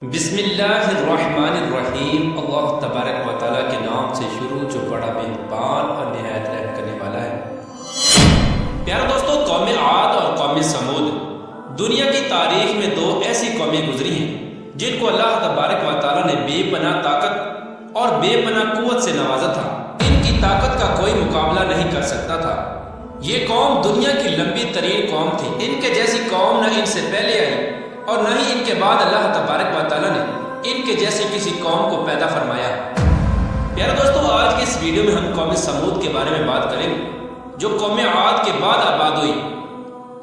بسم اللہ الرحمن الرحیم۔ اللہ تبارک و تعالیٰ کے نام سے شروع جو بڑا مہربان اور نہایت رحم کرنے والا ہے۔ پیارے دوستو، قوم عاد اور قوم سمود دنیا کی تاریخ میں دو ایسی قومیں گزری ہیں جن کو اللہ تبارک و تعالیٰ نے بے پناہ طاقت اور بے پناہ قوت سے نوازا تھا۔ ان کی طاقت کا کوئی مقابلہ نہیں کر سکتا تھا۔ یہ قوم دنیا کی لمبی ترین قوم تھی۔ ان کے جیسی قوم نہ ان سے پہلے آئی اور نہ ہی ان کے بعد اللہ تبارک و تعالیٰ نے ان کے جیسی کسی قوم کو پیدا فرمایا۔ پیارے دوستو، آج کے اس ویڈیو میں ہم قوم سمود کے بارے میں بات کریں گے جو قوم عاد کے بعد آباد ہوئی۔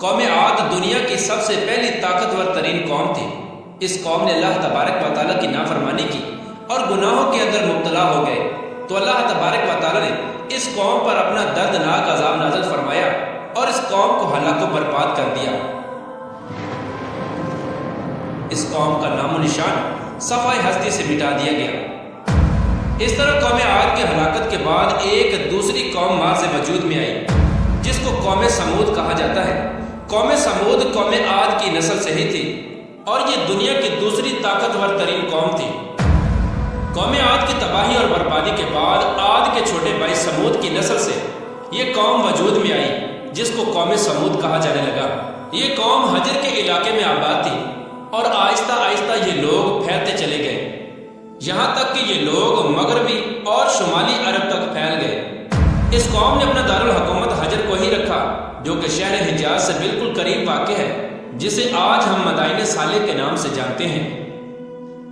قوم عاد دنیا کی سب سے پہلی طاقتور ترین قوم تھی۔ اس قوم نے اللہ تبارک و تعالیٰ کی نافرمانی کی اور گناہوں کے اندر مبتلا ہو گئے، تو اللہ تبارک و تعالیٰ نے اس قوم پر اپنا دردناک عذاب نازل فرمایا اور اس قوم کو ہلاک و برباد کر دیا۔ اس قوم کا نام و نشان صفحہ ہستی سے مٹا دیا گیا۔ اس طرح قوم عاد کے ہلاکت کے بعد ایک دوسری قوم ماض وجود میں آئی جس کو قوم سمود کہا جاتا ہے۔ قوم سمود قوم عاد کی نسل سے ہی تھی اور یہ دنیا کی دوسری طاقتور ترین قوم تھی۔ قوم عاد کی تباہی اور بربادی کے بعد عاد کے چھوٹے بھائی سمود کی نسل سے یہ قوم وجود میں آئی جس کو قوم سمود کہا جانے لگا۔ یہ قوم حجر کے علاقے میں آباد تھی اور آہستہ آہستہ یہ لوگ پھیلتے چلے گئے، یہاں تک کہ یہ لوگ مغربی اور شمالی عرب تک پھیل گئے۔ اس قوم نے اپنا دارالحکومت حجر کو ہی رکھا جو کہ شہر حجاز سے بالکل قریب واقع ہے، جسے آج ہم مدائن صالح کے نام سے جانتے ہیں۔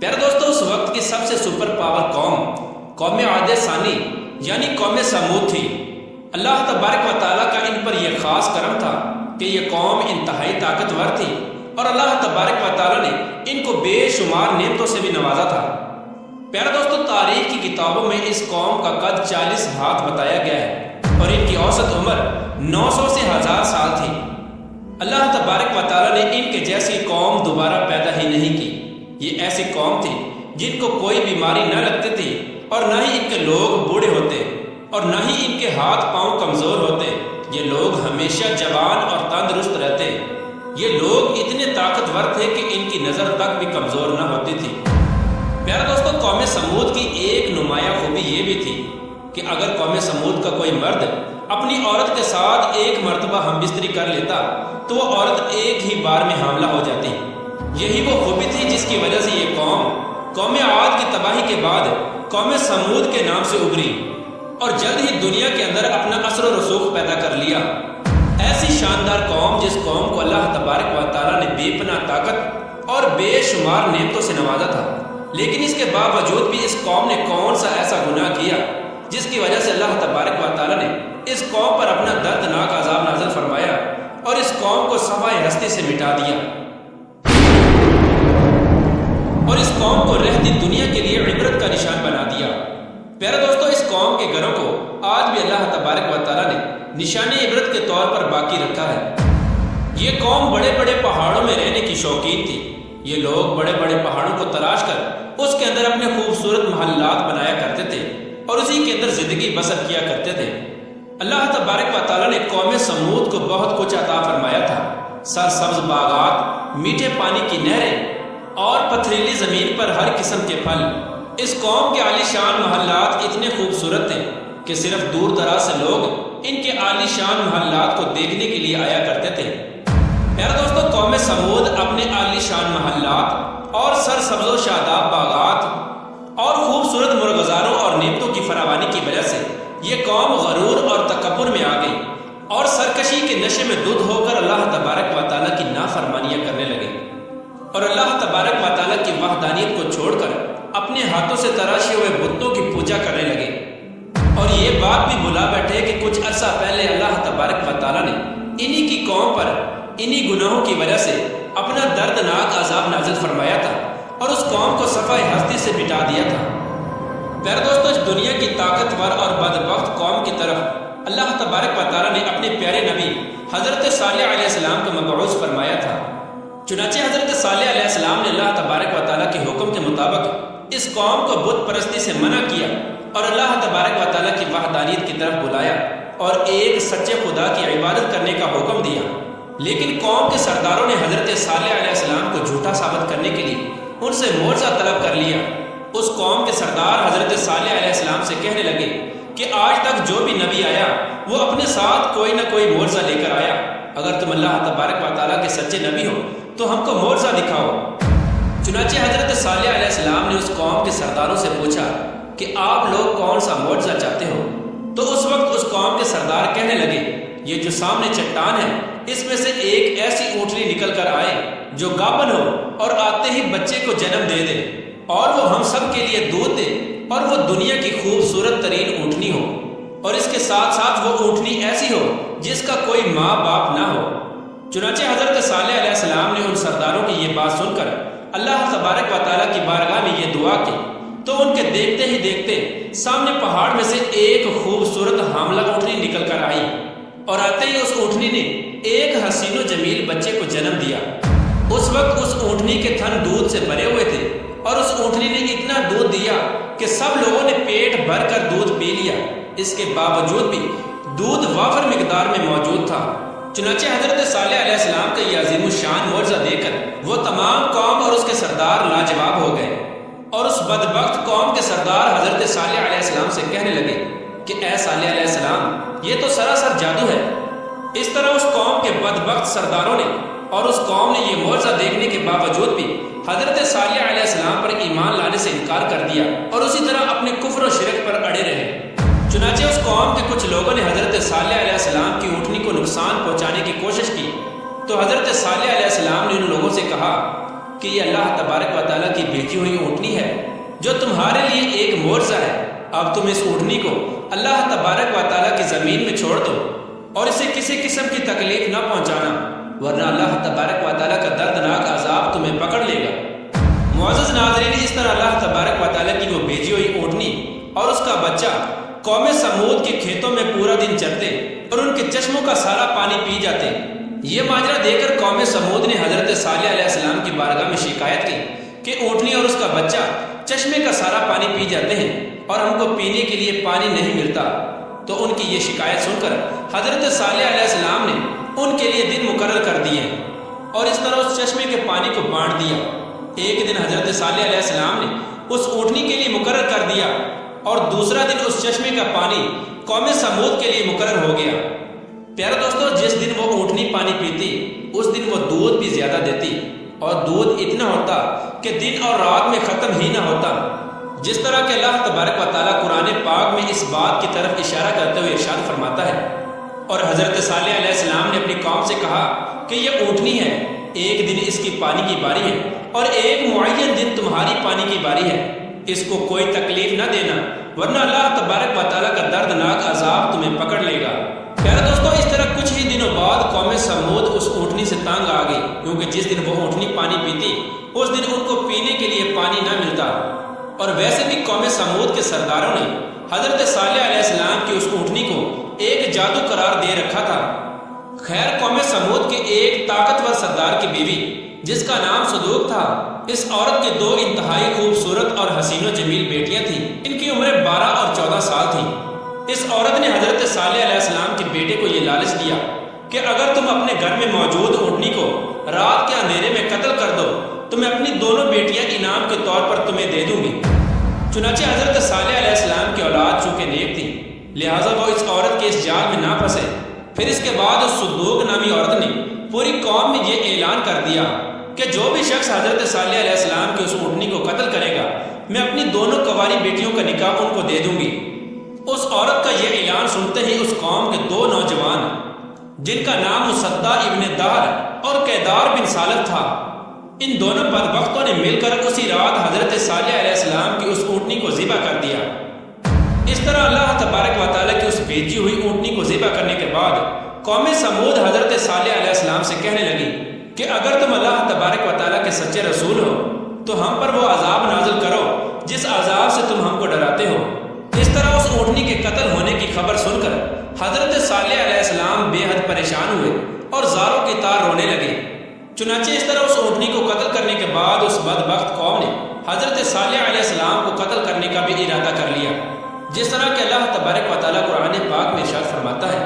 پیارے دوستو، اس وقت کی سب سے سپر پاور قوم عاد ثانی یعنی قوم سمود تھی۔ اللہ تبارک و تعالیٰ کا ان پر یہ خاص کرم تھا کہ یہ قوم انتہائی طاقتور تھی اور اللہ تبارک و تعالیٰ نے ان کو بے شمار نعمتوں سے بھی نوازا تھا۔ پیارے دوستو، تاریخ کی کتابوں میں اس قوم کا قد 40 ہاتھ بتایا گیا ہے اور ان کی اوسط عمر 900 سے 1000 سال تھی۔ اللہ تبارک و تعالیٰ نے ان کے جیسی قوم دوبارہ پیدا ہی نہیں کی۔ یہ ایسی قوم تھی جن کو کوئی بیماری نہ لگتی تھی اور نہ ہی ان کے لوگ بوڑھے ہوتے اور نہ ہی ان کے ہاتھ پاؤں کمزور ہوتے۔ یہ لوگ ہمیشہ جوان اور تندرست رہتے۔ یہ لوگ اتنے طاقتور تھے کہ ان کی نظر تک بھی کمزور نہ ہوتی تھی۔ پیارے دوستو، قوم سمود کی ایک نمایاں خوبی یہ بھی تھی کہ اگر قوم سمود کا کوئی مرد اپنی عورت کے ساتھ ایک مرتبہ ہم بستری کر لیتا تو وہ عورت ایک ہی بار میں حاملہ ہو جاتی۔ یہی وہ خوبی تھی جس کی وجہ سے یہ قوم عاد کی تباہی کے بعد قوم سمود کے نام سے ابھری اور جلد ہی دنیا کے اندر اپنا اثر و رسوخ پیدا کر لیا۔ ایسی شاندار قوم جس قوم کو اللہ تبارک و تعالیٰ نے بے پناہ طاقت اور بے شمار نعمتوں سے نوازا تھا، لیکن اس کے باوجود بھی اس قوم نے کون سا ایسا گناہ کیا جس کی وجہ سے اللہ تبارک و تعالیٰ نے اس قوم پر اپنا دردناک عذاب نازل فرمایا اور اس قوم کو صفحہ ہستی سے مٹا دیا اور اس قوم کو رہتی دنیا کے لیے عبرت کا نشان بنا دیا۔ پیارے دوستو، اس قوم کے گھروں کو آج بھی اللہ تبارک و تعالیٰ نے نشانی عبرت کے طور پر باقی رکھا ہے۔ یہ قوم بڑے بڑے پہاڑوں میں رہنے کی شوقین تھی۔ یہ لوگ بڑے بڑے پہاڑوں کو تلاش کر اس کے اندر اپنے خوبصورت محلات بنایا کرتے تھے اور اسی کے اندر زندگی بسر کیا کرتے تھے۔ اللہ تبارک و تعالیٰ نے قوم سمود کو بہت کچھ عطا فرمایا تھا۔ سرسبز باغات، میٹھے پانی کی نہریں اور پتھریلی زمین پر ہر قسم کے پھل۔ اس قوم کے عالی شان محلات اتنے خوبصورت تھے کہ صرف دور دراز سے لوگ ان کے عالی شان محلات کو دیکھنے کے لیے آیا کرتے تھے۔ پیارے دوستو، قوم سمود اپنے عالی شان محلات اور سرسبز و شاداب باغات اور خوبصورت مرغزاروں اور نعمتوں کی فراوانی کی وجہ سے یہ قوم غرور اور تکبر میں آ گئی اور سرکشی کے نشے میں دھت ہو کر اللہ تبارک و تعالیٰ کی نافرمانیاں کرنے لگے اور اللہ تبارک و تعالیٰ کی وحدانیت کو چھوڑ کر اپنے ہاتھوں سے تراشے ہوئے بتوں کی پوجا کرنے لگے۔ اور یہ بات بھی بھلا بیٹھے کہ کچھ عرصہ پہلے اللہ تبارک و تعالیٰ نے انہی کی قوم پر انہی گناہوں کی وجہ سے اپنا دردناک عذاب نازل فرمایا تھا اور اس قوم کو صفحہ ہستی سے مٹا دیا تھا۔ پیارے دوستو، اس دنیا کی طاقتور اور بدبخت قوم کی طرف اللہ تبارک و تعالیٰ نے اپنے پیارے نبی حضرت صالح علیہ السلام کو مبعوث فرمایا تھا۔ چنانچہ حضرت صالح علیہ السلام نے اللہ تبارک و تعالیٰ کے حکم کے مطابق اس قوم کو بت پرستی سے منع کیا اور اللہ تبارک و تعالیٰ کی وحدانیت کی طرف بلایا اور ایک سچے خدا کی عبادت کرنے کا حکم دیا۔ لیکن قوم کے سرداروں نے حضرت صالح علیہ السلام کو جھوٹا ثابت کرنے کے لیے ان سے معجزہ طلب کر لیا۔ اس قوم کے سردار حضرت صالح علیہ السلام سے کہنے لگے کہ آج تک جو بھی نبی آیا وہ اپنے ساتھ کوئی نہ کوئی معجزہ لے کر آیا، اگر تم اللہ تبارک و تعالیٰ کے سچے نبی ہو تو ہم کو معجزہ دکھاؤ۔ چنانچہ حضرت صالح علیہ السلام نے اس قوم کے سرداروں سے پوچھا کہ آپ لوگ کون سا معجزہ چاہتے ہو؟ تو اس وقت اس قوم کے سردار کہنے لگے یہ جو سامنے چٹان ہے اس میں سے ایک ایسی اونٹنی نکل کر آئے جو گابن ہو اور آتے ہی بچے کو جنم دے دے اور وہ ہم سب کے لیے دودھ دے اور وہ دنیا کی خوبصورت ترین اونٹنی ہو اور اس کے ساتھ ساتھ وہ اونٹنی ایسی ہو جس کا کوئی ماں باپ نہ ہو۔ چنانچہ حضرت صالح علیہ السلام نے ان سرداروں کی یہ بات سن کر اللہ تبارک و تعالیٰ کی بارگاہ میں یہ دعا کی تو ان کے دیکھتے ہی دیکھتے سامنے پہاڑ میں سے ایک خوبصورت حاملہ اونٹنی نکل کر آئی اور آتے ہی اس اونٹنی نے ایک حسین و جمیل بچے کو جنم دیا۔ اس وقت اس اونٹنی کے تھن دودھ سے بھرے ہوئے تھے اور اس اونٹنی نے اتنا دودھ دیا کہ سب لوگوں نے پیٹ بھر کر دودھ پی لیا۔ اس کے باوجود بھی دودھ وافر مقدار میں موجود تھا۔ چنانچہ حضرت صالح علیہ السلام کا یہ عظیم الشان معجزہ دیکھ کر وہ تمام قوم اور اس کے سردار لاجواب ہو گئے اور اس بدبخت قوم کے سردار حضرت صالح علیہ السلام سے کہنے لگے کہ اے صالح علیہ السلام یہ تو سراسر جادو ہے۔ اس طرح اس قوم کے بدبخت سرداروں نے اور اس قوم نے یہ معجزہ دیکھنے کے باوجود بھی حضرت صالح علیہ السلام پر ایمان لانے سے انکار کر دیا اور اسی طرح اپنے کفر و شرک پر اڑے رہے۔ چنانچہ اس قوم کے کچھ لوگوں نے حضرت صالح علیہ السلام کی اونٹنی کو نقصان پہنچانے کی کوشش کی تو حضرت صالح علیہ السلام نے ان لوگوں سے کہا کہ یہ اللہ تبارک و تعالیٰ کی بھیجی ہوئی اونٹنی ہے جو تمہارے لیے ایک معجزہ ہے۔ اب تم اس اونٹنی کو اللہ تبارک و تعالیٰ کی زمین میں چھوڑ دو اور اسے کسی قسم کی تکلیف نہ پہنچانا ورنہ اللہ تبارک و تعالیٰ کا دردناک عذاب تمہیں پکڑ لے گا۔ معزز ناظرین، اس طرح اللہ تبارک و تعالیٰ کی وہ بھیجی ہوئی اونٹنی اور اس کا بچہ قوم سمود کے کھیتوں میں پورا دن چرتے اور ان کے چشموں کا سارا پانی پی جاتے۔ یہ ماجرا دیکھ کر قوم سمود نے حضرت صالح علیہ السلام کی بارگاہ میں شکایت کی کہ اونٹنی اور اس کا بچہ چشمے کا سارا پانی پی جاتے ہیں اور ہم کو پینے کے لیے پانی نہیں ملتا۔ تو ان کی یہ شکایت سن کر حضرت صالح علیہ السلام نے ان کے لیے دن مقرر کر دیے اور اس طرح اس چشمے کے پانی کو بانٹ دیا۔ ایک دن حضرت صالح علیہ السلام نے اس اونٹنی کے لیے مقرر کر دیا اور دوسرا دن اس چشمے کا پانی قوم سمود کے لیے مقرر ہو گیا۔ پیارے دوستو، جس دن وہ اونٹنی پانی پیتی اس دن وہ دودھ بھی زیادہ دیتی اور دودھ اتنا ہوتا کہ دن اور رات میں ختم ہی نہ ہوتا۔ جس طرح کہ اللہ تبارک و تعالیٰ قرآن پاک میں اس بات کی طرف اشارہ کرتے ہوئے ارشاد فرماتا ہے اور حضرت صالح علیہ السلام نے اپنی قوم سے کہا کہ یہ اونٹنی ہے، ایک دن اس کی پانی کی باری ہے اور ایک معین دن تمہاری پانی کی باری ہے، اس کو کوئی تکلیف نہ دینا ورنہ اللہ تبارک و تعالیٰ کا دردناک عذاب تمہیں پکڑ لے گا۔ پیارے دوستو، اس طرح کچھ ہی دنوں بعد قوم سمود اس اونٹنی سے تنگ آ گئی کیونکہ جس دن وہ اونٹنی پانی پیتی اس دن ان کو پینے کے لیے پانی نہ ملتا اور ویسے بھی قوم سمود کے سرداروں نے حضرت صالح علیہ السلام کی اس اونٹنی کو ایک جادو قرار دے رکھا تھا۔ خیر، قوم سمود کے ایک طاقتور سردار کی بیوی جس کا نام صدوق تھا، اس عورت کے دو انتہائی خوبصورت اور حسین و جمیل بیٹیاں تھیں، ان کی عمریں 12 اور 14 سال تھیں۔ اس عورت نے حضرت صالح علیہ السلام کے بیٹے کو یہ لالچ دیا کہ اگر تم اپنے گھر میں موجود اونٹنی کو رات کے اندھیرے میں قتل کر دو تو میں اپنی دونوں بیٹیاں انعام کے طور پر تمہیں دے دوں گی۔ چنانچہ حضرت صالح علیہ السلام کی اولاد چونکہ نیک تھی لہٰذا وہ اس عورت کے اس جال میں نہ پھنسے۔ پھر اس کے بعد اس صدوق نامی عورت نے پوری قوم میں یہ اعلان کر دیا کہ جو بھی شخص حضرت صالح علیہ السلام کی اس اونٹنی کو قتل کرے گا میں اپنی دونوں کنواری بیٹیوں کا نکاح ان کو دے دوں گی۔ اس عورت کا یہ اعلان سنتے ہی اس قوم کے دو نوجوان جن کا نام مصدع ابن دار اور کیدار بن سالف تھا، ان دونوں بدبختوں نے مل کر اسی رات حضرت صالح علیہ السلام کی اس اونٹنی کو ذبح کر دیا۔ اس طرح اللہ تبارک و تعالیٰ کی اس بھیجی ہوئی اونٹنی کو ذبح کرنے کے بعد قوم سمود حضرت صالح علیہ السلام سے کہنے لگی کہ اگر تم اللہ تبارک و تعالیٰ کے سچے رسول ہو تو ہم پر وہ عذاب نازل کرو جس عذاب سے تم ہم کو ڈراتے ہو۔ اس طرح اس اونٹنی کے قتل ہونے کی خبر سن کر حضرت صالح علیہ السلام بے حد پریشان ہوئے اور زاروں کی طرح رونے لگے۔ چنانچہ اس طرح اس اونٹنی کو قتل کرنے کے بعد اس بدبخت قوم نے حضرت صالح علیہ السلام کو قتل کرنے کا بھی ارادہ کر لیا، جس طرح کہ اللہ تبارک و تعالیٰ قرآن پاک میں ارشاد فرماتا ہے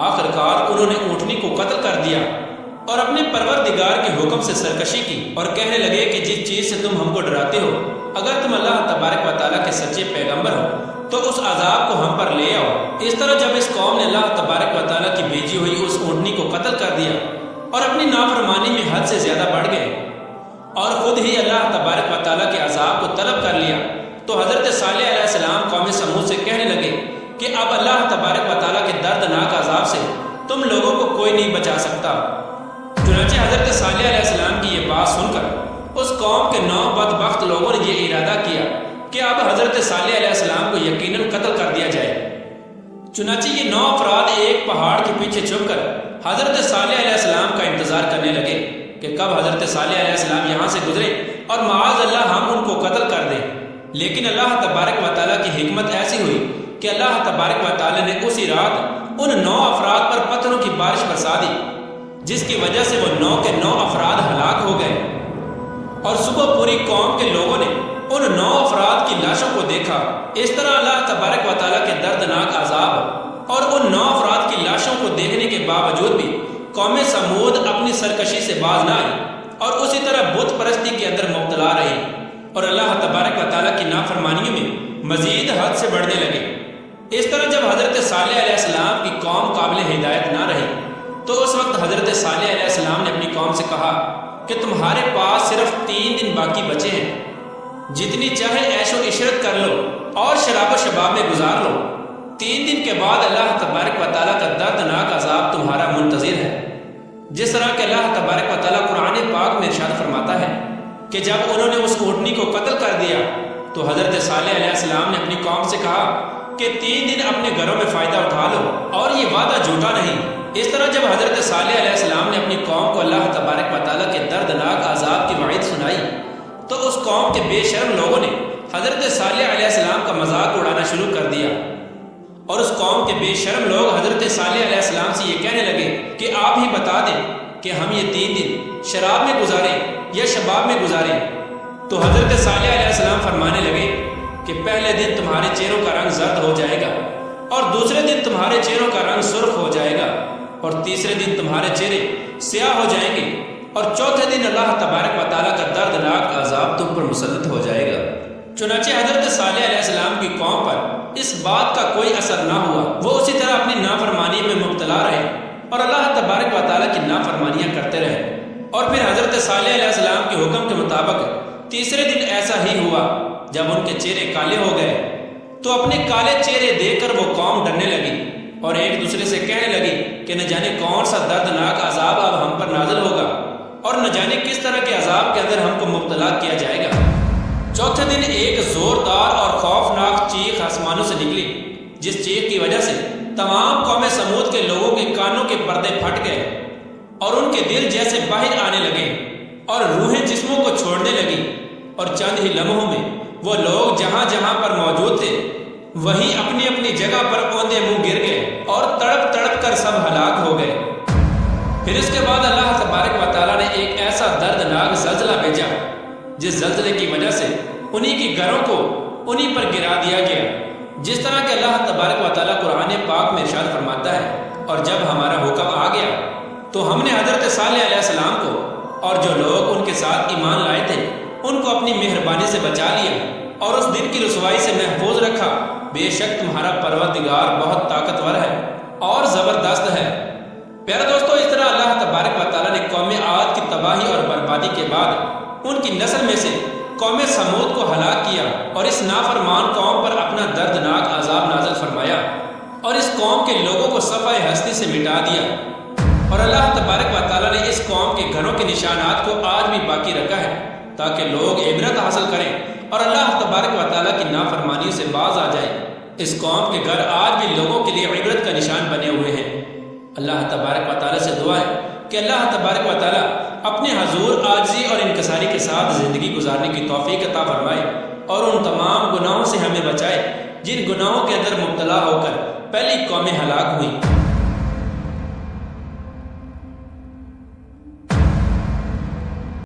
آخر کار انہوں نے اونٹنی کو قتل کر دیا اور اپنے پروردگار کے حکم سے سرکشی کی اور کہنے لگے کہ جس چیز سے تم ہم کو ڈراتے ہو، اگر تم اللہ تبارک و تعالیٰ کے سچے پیغمبر ہو تو اس عذاب کو ہم پر لے آؤ۔ اس طرح جب اس قوم نے اللہ تبارک و تعالیٰ کی بھیجی ہوئی اس اونٹنی کو قتل کر دیا اور اپنی نافرمانی میں حد سے زیادہ بڑھ گئے اور خود ہی اللہ تبارک و تعالیٰ کے عذاب کو طلب کر لیا، تو حضرت صالح علیہ السلام قوم سمود سے کہنے لگے کہ اب اللہ تبارک و تعالیٰ کے دردناک عذاب سے تم لوگوں کو کوئی نہیں بچا سکتا۔ چنانچہ حضرت صالح علیہ السلام کی یہ بات سن کر اس قوم کے 9 بدبخت لوگوں نے یہ ارادہ کیا کہ اب حضرت صالح علیہ السلام کو یقیناً قتل کر دیا جائے۔ چنانچہ یہ 9 افراد ایک پہاڑ کے پیچھے چھپ کر حضرت صالح علیہ السلام کا انتظار کرنے لگے کہ کب حضرت صالح علیہ السلام یہاں سے گزرے اور معاذ اللہ ہم ان کو قتل کر دیں۔ لیکن اللہ تبارک و تعالیٰ کی حکمت ایسی ہوئی کہ اللہ تبارک و تعالیٰ نے اسی رات ان 9 افراد پر پتھروں کی بارش برسا دی، جس کی وجہ سے وہ 9 کے 9 افراد ہلاک ہو گئے۔ اور صبح پوری قوم کے لوگوں نے ان 9 افراد کی لاشوں کو دیکھا۔ اس طرح اللہ تبارک و تعالیٰ کے دردناک عذاب اور ان 9 افراد کی لاشوں کو دیکھنے کے باوجود بھی قوم سمود اپنی سرکشی سے باز نہ آئی اور اسی طرح بت پرستی کے اندر مبتلا رہی اور اللہ تبارک و تعالیٰ کی نافرمانیوں میں مزید حد سے بڑھنے لگے۔ اس طرح جب حضرت صالح علیہ السلام کی قوم قابل ہدایت نہ رہی تو اس وقت حضرت صالح علیہ السلام نے اپنی قوم سے کہا کہ تمہارے پاس صرف 3 دن باقی بچے ہیں، جتنی چاہے عیش و عشرت کر لو اور شراب و شباب میں گزار لو۔ 3 دن کے بعد اللہ تبارک و تعالیٰ کا دردناک عذاب تمہارا منتظر ہے۔ جس طرح کہ اللہ تبارک و تعالیٰ قرآن پاک میں ارشاد فرماتا ہے کہ جب انہوں نے اس اونٹنی کو قتل کر دیا تو حضرت صالح علیہ السلام نے اپنی قوم سے کہا کہ 3 دن اپنے گھروں میں فائدہ اٹھا لو اور یہ وعدہ جھوٹا نہیں۔ اس طرح جب حضرت صالح علیہ السلام نے اپنی قوم کو اللہ تبارک و تعالیٰ کے دردناک عذاب کی وعید سنائی تو اس قوم کے بے شرم لوگوں نے حضرت صالح علیہ السلام کا مذاق اڑانا شروع کر دیا اور اس قوم کے بے شرم لوگ حضرت صالح علیہ السلام سے یہ کہنے لگے کہ آپ ہی بتا دیں کہ ہم یہ 3 دن شراب میں گزاریں یا شباب میں گزاریں۔ تو حضرت صالح علیہ السلام فرمانے لگے کہ پہلے دن تمہارے چہروں کا رنگ زرد ہو جائے گا اور دوسرے دن تمہارے چہروں کا رنگ سرخ ہو جائے گا اور تیسرے دن تمہارے چہرے سیاہ ہو جائیں گے اور چوتھے دن اللہ تبارک و تعالیٰ کا دردناک عذاب تم پر مسلط ہو جائے گا۔ چنانچہ حضرت صالح علیہ السلام کی قوم پر اس بات کا کوئی اثر نہ ہوا، وہ اسی طرح اپنی نافرمانی میں مبتلا رہے اور اللہ تبارک و تعالیٰ کی نافرمانیاں کرتے رہے۔ اور پھر حضرت صالح علیہ السلام کے حکم کے مطابق تیسرے دن ایسا ہی ہوا، جب ان کے چہرے کالے ہو گئے تو اپنے کالے چہرے دیکھ کر وہ قوم ڈرنے لگی اور ایک دوسرے سے کہنے لگی کہ نہ جانے کون سا دردناک عذاب اب ہم پر نازل ہوگا اور نہ جانے کس طرح کے عذاب کے اندر ہم کو مبتلا کیا جائے گا۔ چوتھے دن ایک زوردار اور خوفناک چیخ آسمانوں سے نکلی، جس چیخ کی وجہ سے تمام قوم سمود کے لوگوں کے کانوں کے پردے پھٹ گئے اور ان کے دل جیسے باہر آنے لگے اور روحیں جسموں کو چھوڑنے لگی اور چند ہی لمحوں میں وہ لوگ جہاں جہاں پر موجود تھے وہی اپنی اپنی جگہ پر اوندے منہ گر گئے اور تڑپ تڑپ کر سب ہلاک ہو گئے۔ پھر اس کے بعد اللہ تبارک و تعالیٰ نے ایک ایسا دردناک زلزلہ بھیجا جس زلزلے کی وجہ سے انہی کی گھروں کو انہی پر گرا دیا گیا، جس طرح کہ اللہ تبارک و تعالیٰ قرآن پاک میں ارشاد فرماتا ہے اور جب ہمارا حکم آ گیا تو ہم نے حضرت صالح علیہ السلام کو اور جو لوگ ان کے ساتھ ایمان لائے تھے ان کو اپنی مہربانی سے بچا لیا اور اس دن کی رسوائی سے محفوظ رکھا۔ بے شک تمہارا پروردگار بہت طاقتور ہے اور زبردست ہے۔ پیارے دوستو، اس طرح اللہ تبارک و تعالیٰ نے قوم عاد کی تباہی اور بربادی کے بعد ان کی نسل میں سے قوم سمود کو ہلاک کیا اور اس نافرمان قوم پر اپنا دردناک عذاب نازل فرمایا اور اس قوم کے لوگوں کو صفحہ ہستی سے مٹا دیا۔ اور اللہ تبارک و تعالیٰ نے اس قوم کے گھروں کے نشانات کو آج بھی باقی رکھا ہے تاکہ لوگ عبرت حاصل کریں اور اللہ تبارک و تعالیٰ کی نافرمانی سے باز آ جائے۔ اس قوم کے گھر آج بھی لوگوں کے لیے عبرت کا نشان بنے ہوئے ہیں۔ اللہ تبارک و تعالیٰ سے دعا ہے کہ اللہ تبارک و تعالیٰ اپنے حضور عاجزی اور انکساری کے ساتھ زندگی گزارنے کی توفیق عطا فرمائے اور ان تمام گناہوں سے ہمیں بچائے جن گناہوں کے اندر مبتلا ہو کر پہلی قومیں ہلاک ہوئیں۔